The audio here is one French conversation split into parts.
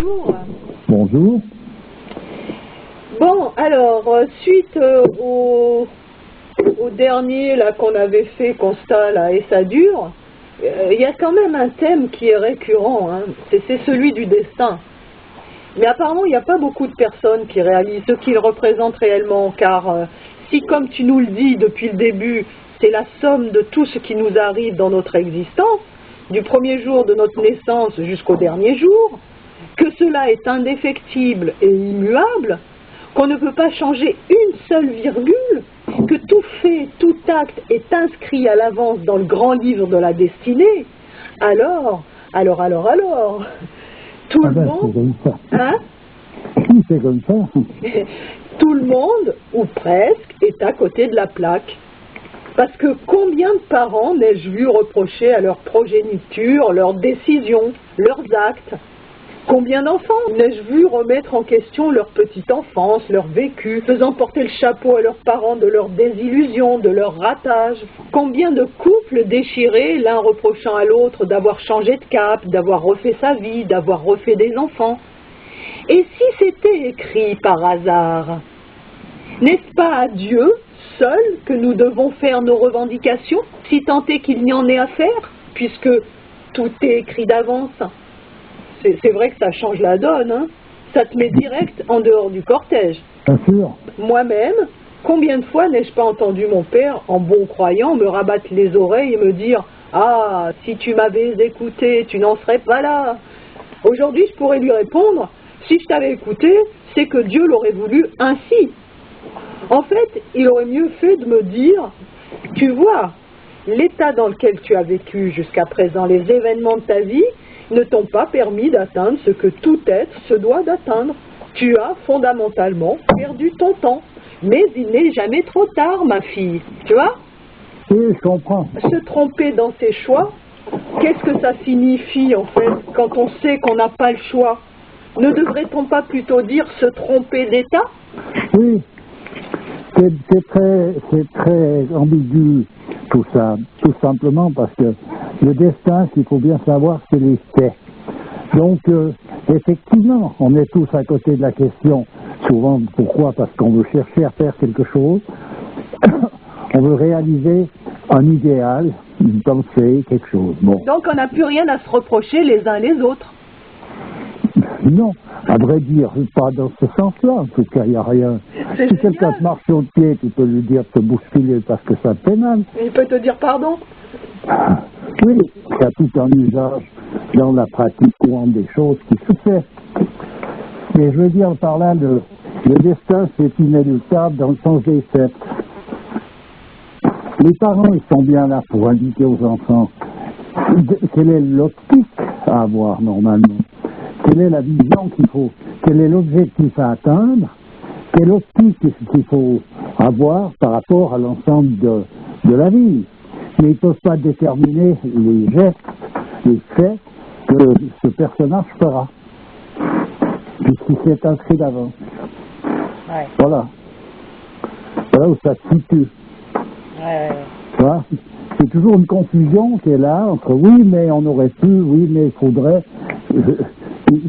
bonjour. Bonjour. Bon, alors, suite au dernier là qu'on avait fait, constat là, et ça dure, il y a quand même un thème qui est récurrent, hein, c'est celui du destin. Mais apparemment, il n'y a pas beaucoup de personnes qui réalisent ce qu'il représente réellement, car si, comme tu nous le dis depuis le début, c'est la somme de tout ce qui nous arrive dans notre existence, du premier jour de notre naissance jusqu'au dernier jour, que cela est indéfectible et immuable, qu'on ne peut pas changer une seule virgule, que tout fait, tout acte est inscrit à l'avance dans le grand livre de la destinée, alors, tout le monde, hein? C'est comme ça. Tout le monde, ou presque, est à côté de la plaque. Parce que combien de parents n'ai-je vu reprocher à leur progéniture, leurs décisions, leurs actes? Combien d'enfants n'ai-je vu remettre en question leur petite enfance, leur vécu, faisant porter le chapeau à leurs parents de leurs désillusions, de leurs ratages? Combien de couples déchirés, l'un reprochant à l'autre d'avoir changé de cap, d'avoir refait sa vie, d'avoir refait des enfants? Et si c'était écrit par hasard? N'est-ce pas à Dieu seul que nous devons faire nos revendications, si tant est qu'il n'y en ait à faire, puisque tout est écrit d'avance? C'est vrai que ça change la donne, hein? Ça te met direct en dehors du cortège. Bien sûr. Moi-même, combien de fois n'ai-je pas entendu mon père, en bon croyant, me rabattre les oreilles et me dire « Ah, si tu m'avais écouté, tu n'en serais pas là !» Aujourd'hui, je pourrais lui répondre « Si je t'avais écouté, c'est que Dieu l'aurait voulu ainsi. » En fait, il aurait mieux fait de me dire « Tu vois, l'état dans lequel tu as vécu jusqu'à présent, les événements de ta vie, ne t'ont pas permis d'atteindre ce que tout être se doit d'atteindre. Tu as fondamentalement perdu ton temps. Mais il n'est jamais trop tard, ma fille. » Tu vois? Oui, je comprends. Se tromper dans ses choix, qu'est-ce que ça signifie en fait quand on sait qu'on n'a pas le choix? Ne devrait-on pas plutôt dire se tromper d'état? Oui, c'est très ambigu tout ça, tout simplement parce que le destin, qu'il faut bien savoir, c'est les faits. Donc, effectivement, on est tous à côté de la question. Souvent, pourquoi? Parce qu'on veut chercher à faire quelque chose, on veut réaliser un idéal, une pensée, quelque chose. Bon. Donc, on n'a plus rien à se reprocher les uns les autres. Non, à vrai dire, pas dans ce sens-là, en tout cas, il n'y a rien. Si quelqu'un te marche sur le pied, tu peux lui dire de te bousculer parce que ça te fait mal. Il peut te dire pardon? Oui, il y a tout un usage dans la pratique courante des choses qui se fait. Mais je veux dire par là, le destin, c'est inéluctable dans le sens des faits. Les parents, ils sont bien là pour indiquer aux enfants quelle est l'optique à avoir normalement. Quelle est la vision qu'il faut, quel est l'objectif à atteindre, quelle optique qu'il faut avoir par rapport à l'ensemble de la vie. Mais ils ne peuvent pas déterminer les gestes, les faits que ce personnage fera, puisqu'il s'est inscrit d'avance. Ouais. Voilà. Voilà où ça se situe. Ouais. Voilà. C'est toujours une confusion qui est là entre oui, mais on aurait pu, oui, mais il faudrait.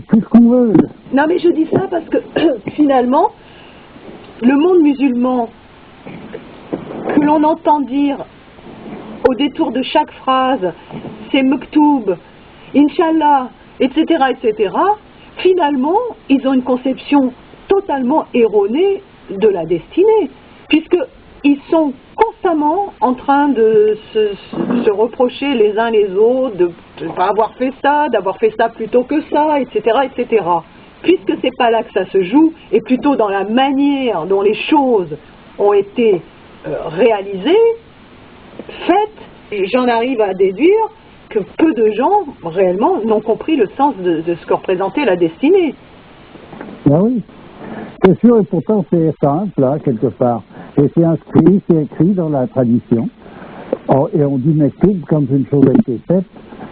Tout ce qu'on veut. Non, mais je dis ça parce que finalement, le monde musulman, que l'on entend dire au détour de chaque phrase, c'est Mektoub, Inch'Allah, etc., etc., finalement, ils ont une conception totalement erronée de la destinée, puisqu'ils sont constamment en train de se reprocher les uns les autres, de ne pas avoir fait ça, d'avoir fait ça plutôt que ça, etc., etc. Puisque c'est pas là que ça se joue, et plutôt dans la manière dont les choses ont été réalisées, faites, j'en arrive à déduire que peu de gens, réellement, n'ont compris le sens de ce que représentait la destinée. Ben oui, c'est sûr, et pourtant c'est simple, là, quelque part. Et c'est inscrit, c'est écrit dans la tradition. Oh, et on dit Mektoub quand une chose a été faite,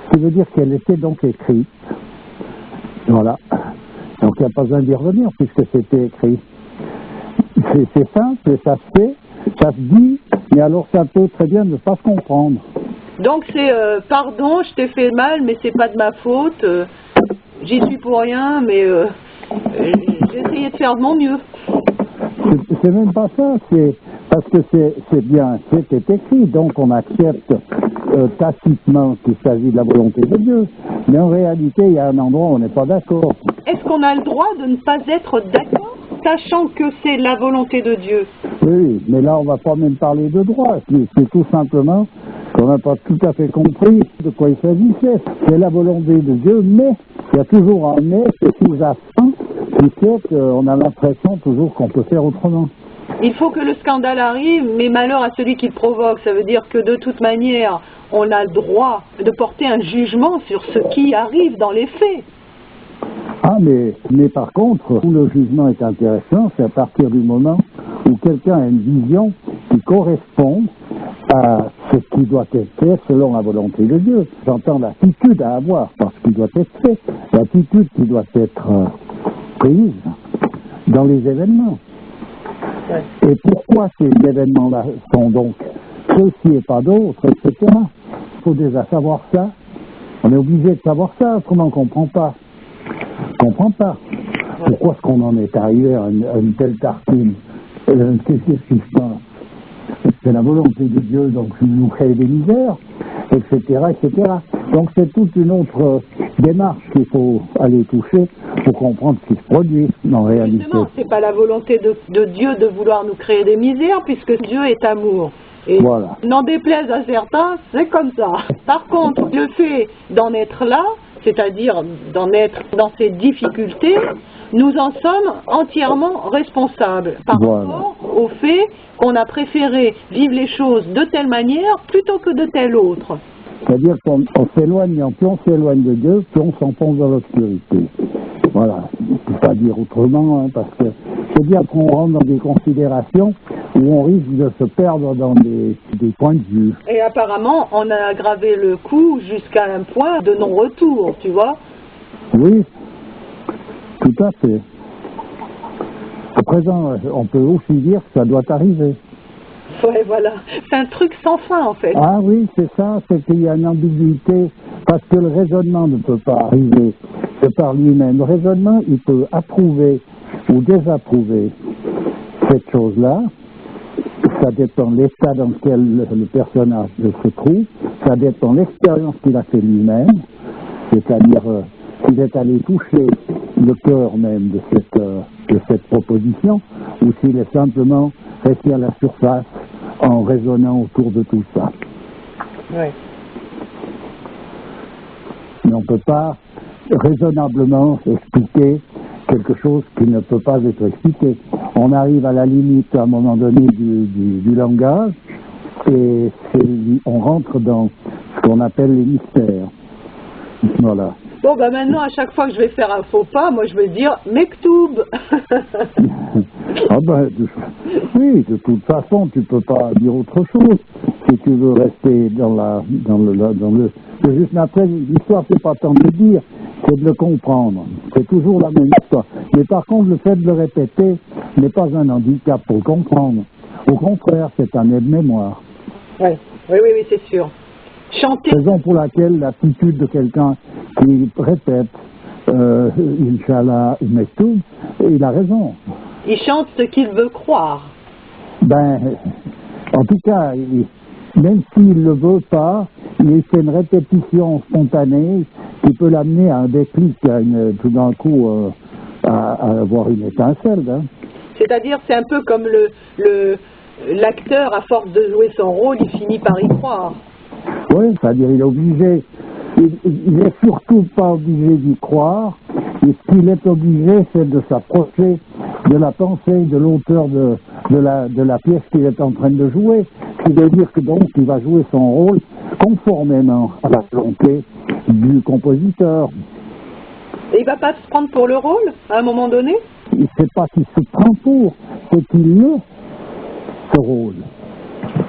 ce qui veut dire qu'elle était donc écrite. Voilà. Donc il n'y a pas besoin d'y revenir puisque c'était écrit. C'est simple, et ça se fait, ça se dit, mais alors ça peut très bien ne pas se comprendre. Donc c'est pardon, je t'ai fait mal, mais c'est pas de ma faute. j'y suis pour rien, mais j'ai essayé de faire de mon mieux. C'est même pas ça, c'est parce que c'est bien, c'est écrit, donc on accepte tacitement qu'il s'agit de la volonté de Dieu. Mais en réalité, il y a un endroit où on n'est pas d'accord. Est-ce qu'on a le droit de ne pas être d'accord, sachant que c'est la volonté de Dieu? Oui, mais là, on va pas même parler de droit. C'est tout simplement qu'on n'a pas tout à fait compris de quoi il s'agissait. C'est la volonté de Dieu, mais il y a toujours un mais qui est sous-jacent, qui fait qu'on a l'impression toujours qu'on peut faire autrement. Il faut que le scandale arrive, mais malheur à celui qui le provoque. Ça veut dire que de toute manière, on a le droit de porter un jugement sur ce qui arrive dans les faits. Ah, mais par contre, où le jugement est intéressant, c'est à partir du moment où quelqu'un a une vision qui correspond à ce qui doit être fait selon la volonté de Dieu. J'entends l'attitude à avoir, parce qu'il doit être fait, l'attitude qui doit être prise dans les événements. Ouais. Et pourquoi ces événements-là sont donc ceux-ci et pas d'autres, etc. Il faut déjà savoir ça. On est obligé de savoir ça, autrement on ne comprend pas. On ne comprend pas. Pourquoi est-ce qu'on en est arrivé à une telle tartine? Qu'est-ce qui se passe? C'est la volonté de Dieu, donc il nous crée des misères, etc., etc. Donc c'est toute une autre démarche qu'il faut aller toucher pour comprendre ce qui se produit en réalité. Justement, c'est pas la volonté de Dieu de vouloir nous créer des misères, puisque Dieu est amour. Et voilà. N'en déplaise à certains, c'est comme ça. Par contre, le fait d'en être là, c'est-à-dire d'en être dans ces difficultés, nous en sommes entièrement responsables par rapport au fait qu'on a préféré vivre les choses de telle manière plutôt que de telle autre. C'est-à-dire qu'on s'éloigne, plus on s'éloigne de Dieu, plus on s'enfonce dans l'obscurité. Voilà, on ne peut pas dire autrement, hein, parce que c'est bien qu'on rentre dans des considérations où on risque de se perdre dans des points de vue. Et apparemment, on a aggravé le coup jusqu'à un point de non-retour, tu vois. Oui, tout à fait. À présent, on peut aussi dire que ça doit arriver. Ouais, voilà. C'est un truc sans fin, en fait. Ah oui, c'est ça, c'est qu'il y a une ambiguïté, parce que le raisonnement ne peut pas arriver de par lui-même. Le raisonnement, il peut approuver ou désapprouver cette chose-là. Ça dépend de l'état dans lequel le personnage se trouve, ça dépend de l'expérience qu'il a fait lui-même, c'est-à-dire s'il est allé toucher le cœur même de cette proposition, ou s'il est simplement resté à la surface en raisonnant autour de tout ça. Ouais. Mais on ne peut pas raisonnablement expliquer quelque chose qui ne peut pas être expliqué. On arrive à la limite à un moment donné du langage et on rentre dans ce qu'on appelle les mystères. Voilà. Bon, bah maintenant, à chaque fois que je vais faire un faux pas, moi je vais dire Mektoub. Ah ben, oui, de toute façon, tu peux pas dire autre chose si tu veux rester dans le. C'est juste après, l'histoire, c'est pas tant de le dire, c'est de le comprendre. C'est toujours la même histoire. Mais par contre, le fait de le répéter n'est pas un handicap pour le comprendre. Au contraire, c'est un aide-mémoire. Oui, c'est sûr. Chanter. Raison pour laquelle l'attitude de quelqu'un qui répète Inch'Allah, Mektoub, il a raison. Il chante ce qu'il veut croire. Ben, en tout cas, même s'il ne le veut pas, il fait une répétition spontanée qui peut l'amener à un déclic, tout d'un coup, à avoir une étincelle. Hein. C'est-à-dire, c'est un peu comme l'acteur, à force de jouer son rôle, il finit par y croire. Oui, c'est-à-dire il est obligé, il n'est surtout pas obligé d'y croire, et ce qu'il est obligé, c'est de s'approcher de la pensée de l'auteur de la pièce qu'il est en train de jouer, ce qui veut dire que donc il va jouer son rôle conformément à la volonté du compositeur. Et il ne va pas se prendre pour le rôle, à un moment donné? C'est pas qu'il se prend pour, c'est qu'il est ce rôle.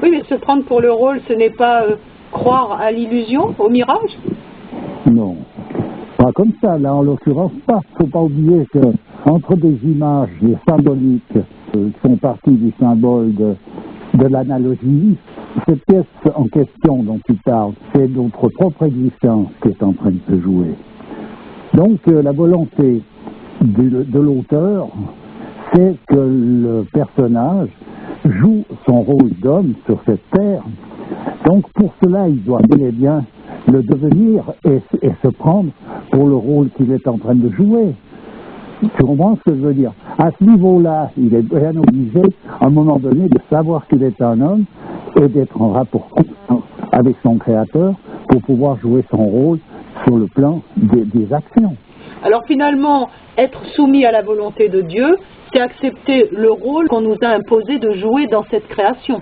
Oui, mais se prendre pour le rôle, ce n'est pas croire à l'illusion, au mirage? Non, pas comme ça, là en l'occurrence pas. Il ne faut pas oublier que entre des images, des symboliques qui font partie du symbole de l'analogie, cette pièce en question dont tu parles, c'est notre propre existence qui est en train de se jouer. Donc la volonté de l'auteur, c'est que le personnage joue son rôle d'homme sur cette terre. Donc pour cela, il doit bel et bien le devenir et se prendre pour le rôle qu'il est en train de jouer. Tu comprends ce que je veux dire? À ce niveau-là, il est bien obligé, à un moment donné, de savoir qu'il est un homme et d'être en rapport constant avec son créateur pour pouvoir jouer son rôle sur le plan des actions. Alors finalement, être soumis à la volonté de Dieu, c'est accepter le rôle qu'on nous a imposé de jouer dans cette création.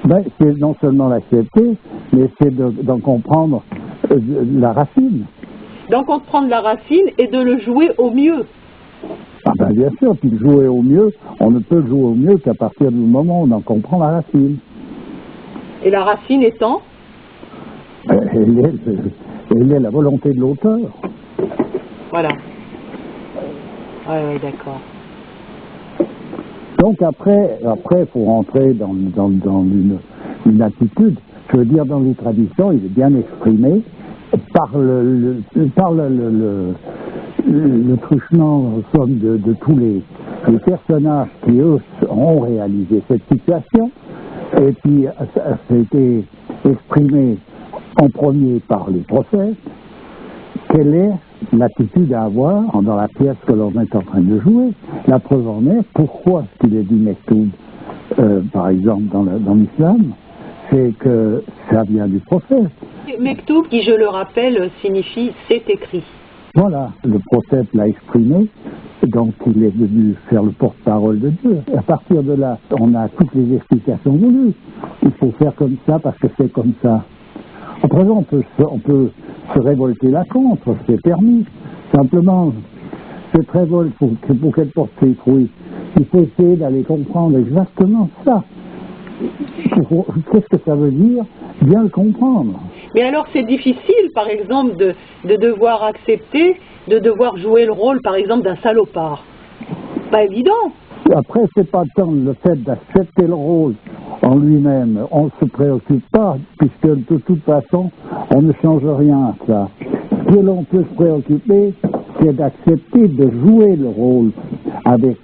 Ben, c'est non seulement l'accepter, mais c'est d'en comprendre la racine. D'en comprendre la racine et de le jouer au mieux. Ah ben bien sûr, puis jouer au mieux, on ne peut jouer au mieux qu'à partir du moment où on en comprend la racine. Et la racine étant? Elle est la volonté de l'auteur. Voilà. Oui, d'accord. Donc après, il faut rentrer dans une attitude. Je veux dire, dans les traditions, il est bien exprimé par le truchement, en somme, de tous les personnages qui, eux, ont réalisé cette situation. Et puis, ça a été exprimé en premier par les prophètes. Quelle est l'attitude à avoir dans la pièce que l'on est en train de jouer? La preuve en est, pourquoi est-ce qu'il est dit Mektoub, par exemple, dans l'islam? C'est que ça vient du prophète. Mektoub, qui, je le rappelle, signifie « c'est écrit ». Voilà, le prophète l'a exprimé, donc il est venu faire le porte-parole de Dieu. Et à partir de là, on a toutes les explications voulues. Il faut faire comme ça parce que c'est comme ça. Après, on peut se révolter là contre, c'est permis. Simplement, cette révolte, pour qu'elle porte ses fruits, il faut essayer d'aller comprendre exactement ça. Qu'est-ce que ça veut dire? Bien le comprendre. Mais alors c'est difficile, par exemple, de devoir accepter, de devoir jouer le rôle, par exemple, d'un salopard. Pas évident. Après, c'est pas tant le fait d'accepter le rôle en lui-même. On ne se préoccupe pas, puisque de toute façon, on ne change rien à ça. Ce que l'on peut se préoccuper, c'est d'accepter de jouer le rôle avec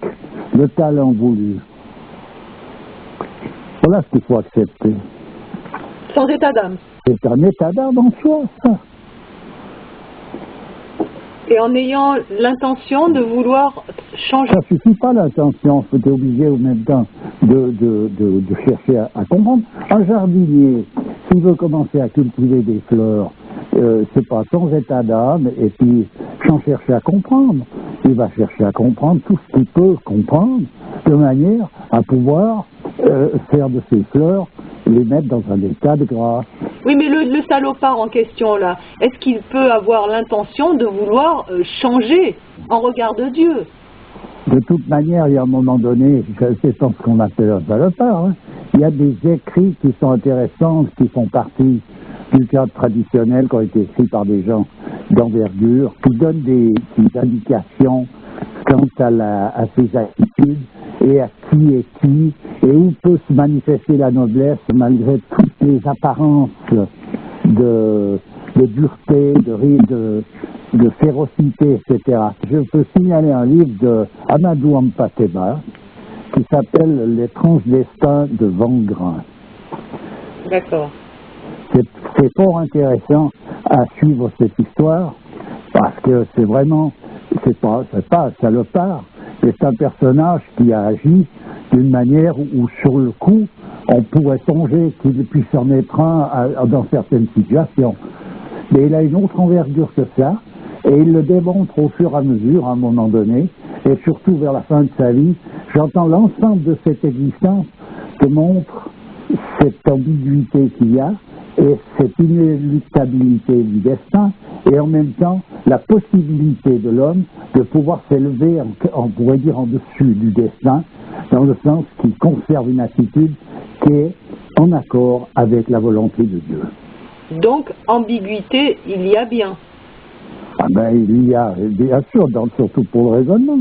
le talent voulu. Voilà ce qu'il faut accepter. Sans état d'âme. C'est un état d'âme en soi, ça. Et en ayant l'intention de vouloir changer. Ça ne suffit pas l'intention, tu es obligé au même temps de chercher à comprendre. Un jardinier, s'il veut commencer à cultiver des fleurs, c'est pas sans état d'âme, et puis sans chercher à comprendre. Il va chercher à comprendre tout ce qu'il peut comprendre, de manière à pouvoir faire de ces fleurs, les mettre dans un état de grâce. Oui, mais le salopard en question, là, est-ce qu'il peut avoir l'intention de vouloir changer en regard de Dieu? De toute manière, il y a un moment donné, c'est ce qu'on appelle un salopard, hein. Il y a des écrits qui sont intéressants, qui font partie du cadre traditionnel, qui ont été écrits par des gens d'envergure, qui donnent des indications quant à ses attitudes et à qui est qui, et où peut se manifester la noblesse malgré toutes les apparences de dureté, de férocité, etc. Je peux signaler un livre de Amadou Hampâté-Bâ qui s'appelle L'étrange destin de Vangrin. D'accord. C'est fort intéressant à suivre cette histoire parce que c'est vraiment, c'est pas un salopard, c'est un personnage qui a agi d'une manière où sur le coup, on pourrait songer qu'il puisse en être un dans certaines situations. Mais il a une autre envergure que ça, et il le démontre au fur et à mesure, à un moment donné, et surtout vers la fin de sa vie. J'entends l'ensemble de cette existence que montre cette ambiguïté qu'il y a, et cette inéluctabilité du destin, et en même temps la possibilité de l'homme de pouvoir s'élever, on pourrait dire, en dessus du destin, dans le sens qu'il conserve une attitude qui est en accord avec la volonté de Dieu. Donc, ambiguïté, il y a bien. Ah ben, il y a, bien sûr, surtout pour le raisonnement.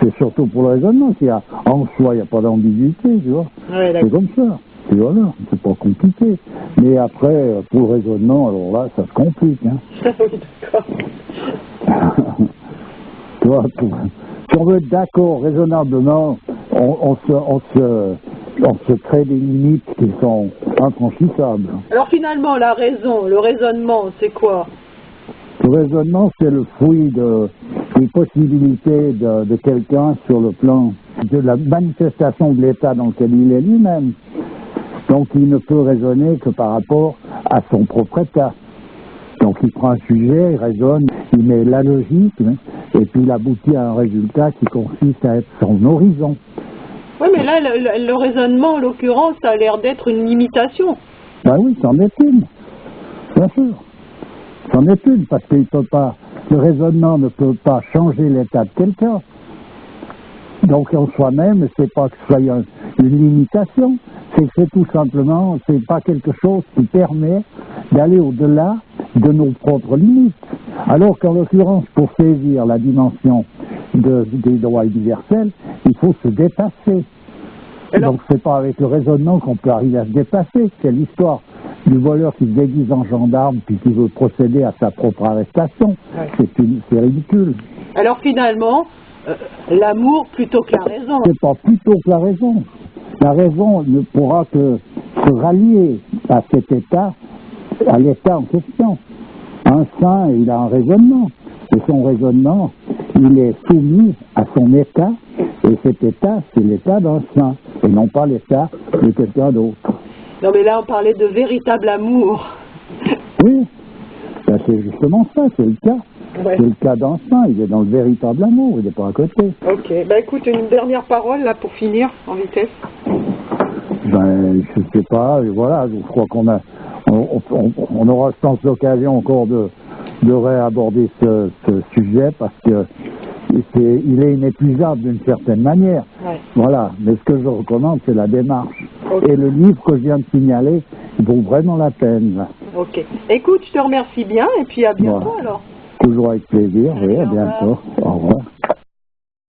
C'est surtout pour le raisonnement qu'il y a. En soi, il n'y a pas d'ambiguïté, tu vois. Ouais, c'est comme ça. puis voilà, c'est pas compliqué. Mais après, pour le raisonnement, alors là, ça se complique. Hein. Oui, d'accord. Tu vois, si on veut être d'accord raisonnablement, on se crée des limites qui sont infranchissables. Alors finalement, la raison, le raisonnement, c'est quoi? Le raisonnement, c'est le fruit des possibilités de quelqu'un sur le plan de la manifestation de l'état dans lequel il est lui-même. Donc il ne peut raisonner que par rapport à son propre état. Donc il prend un sujet, il raisonne, il met la logique, hein, et puis il aboutit à un résultat qui consiste à être son horizon. Oui, mais là, le raisonnement, en l'occurrence, ça a l'air d'être une limitation. Ben oui, c'en est une, bien sûr. C'en est une, parce qu'il peut pas, le raisonnement ne peut pas changer l'état de quelqu'un. Donc en soi-même, c'est pas que ce soit une limitation, c'est que c'est tout simplement, c'est pas quelque chose qui permet d'aller au-delà de nos propres limites. Alors qu'en l'occurrence, pour saisir la dimension des droits universels, il faut se dépasser. Alors, donc c'est pas avec le raisonnement qu'on peut arriver à se dépasser, c'est l'histoire du voleur qui se déguise en gendarme puis qui veut procéder à sa propre arrestation. Ouais. C'est ridicule. Alors finalement, l'amour plutôt que la raison. C'est pas plutôt que la raison. La raison ne pourra que se rallier à cet état, à l'état en question. Un saint, il a un raisonnement. Et son raisonnement, il est soumis à son état. Et cet état, c'est l'état d'un saint. Et non pas l'état de quelqu'un d'autre. Non mais là, on parlait de véritable amour. Oui, ben, c'est justement ça, c'est le cas. Ouais. C'est le cas d'un saint, il est dans le véritable amour, il n'est pas à côté. Ok, ben écoute, une dernière parole là pour finir, en vitesse. Ben, je sais pas, voilà, je crois qu'on aura, je pense, l'occasion encore de réaborder ce sujet parce que il est inépuisable d'une certaine manière. Ouais. Voilà, mais ce que je recommande, c'est la démarche. Okay. Et le livre que je viens de signaler, il vaut vraiment la peine. Ok. Écoute, je te remercie bien et puis à bientôt voilà. Alors. Toujours avec plaisir, oui, à bientôt. Au revoir.